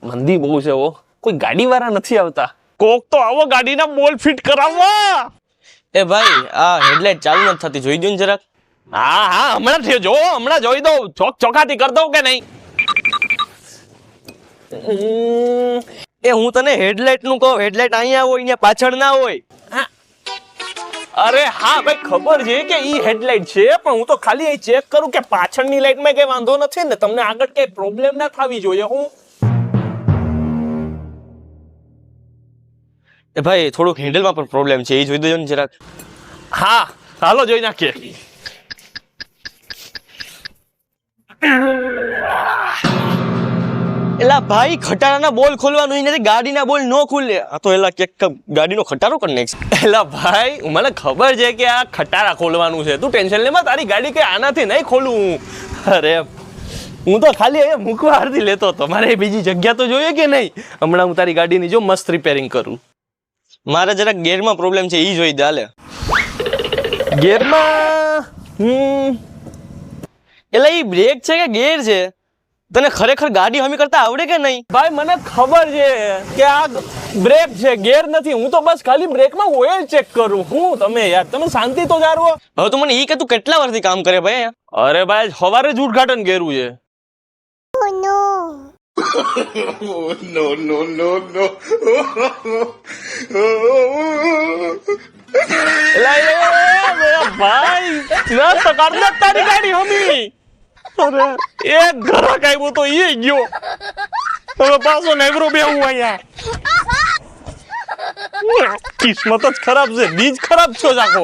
મંદી બહુ છે ઓ, કોઈ ગાડી વાળા નથી આવતા. કોક તો આવો ગાડીના બોલ ફિટ કરાવવા. એ ભાઈ આ હેડલાઇટ ચાલુ નથી થતી, જોઈ દો ને જરાક. હા હમણાં જો, હમણાં જોઈ દઉં. ચોખાથી કરી દઉં કે નહીં? એ હું તને હેડલાઇટ નું કહું, હેડલાઇટ અહીંયા હોય ને પાછળ ના હોય. અરે હા ભાઈ, ખબર છે કે ઈ હેડલાઇટ છે, પણ હું તો ખાલી એ ચેક કરું કે પાછળની લાઈટમાં કઈ વાંધો નથી ને, તમને આગળ કઈ પ્રોબ્લેમ ના થવી જોઈએ. હું એ ભાઈ થોડુંક હેન્ડલમાં પણ પ્રોબ્લેમ છે, એ જોઈ દેજો ને જરાક. હા હાલો જોઈ નાખીએ. એલા ભાઈ ખટારાના બોલ ખોલવાનું નથી, ગાડીના બોલ નો ખુલે. આ તો એલા કેક ગાડીનો ખટારો કરી નાખશે. એલા ભાઈ મને ખબર છે કે આ ખટારા ખોલવાનું છે, તું ટેન્શન લેમાં, તારી ગાડી કે આનાથી નહીં ખોલું. અરે હું તો ખાલી અહીંયા મૂકવા હારથી લેતો હતો, મારે બીજી જગ્યા તો જોઈએ કે નહીં. હમણાં હું તારી ગાડીની જો મસ્ત રિપેરિંગ કરું. મારે જરાક ગેરમાં પ્રોબ્લેમ છે, ઈ જોઈ દે. હાલે ગેરમાં એલા ઈ બ્રેક છે કે ગેર છે? તને ખરેખર ગાડી હમી કરતા આવડે કે નહીં? ભાઈ મને ખબર છે કે આ બ્રેક છે, ગેર નથી. હું તો બસ ખાલી બ્રેકમાં ઓઇલ ચેક કરું. હું તમે યાર, તમે શાંતિ તો જાળવો. હવે તો મને ઈ કે તું કેટલા વર્ષથી કામ કરે ભાઈ? અરે ભાઈ સવારે જ ઉદ્ઘાટન કર્યું છે. ભાઈ ના કર દે તારી ગાડી હમી. અરે એક ઘરાક આવ્યો તો એ ગયો, હવે પાછો નેગરો બેહું અહીંયા. કિસ્મત જ ખરાબ છે, બીજ ખરાબ છો જાખો.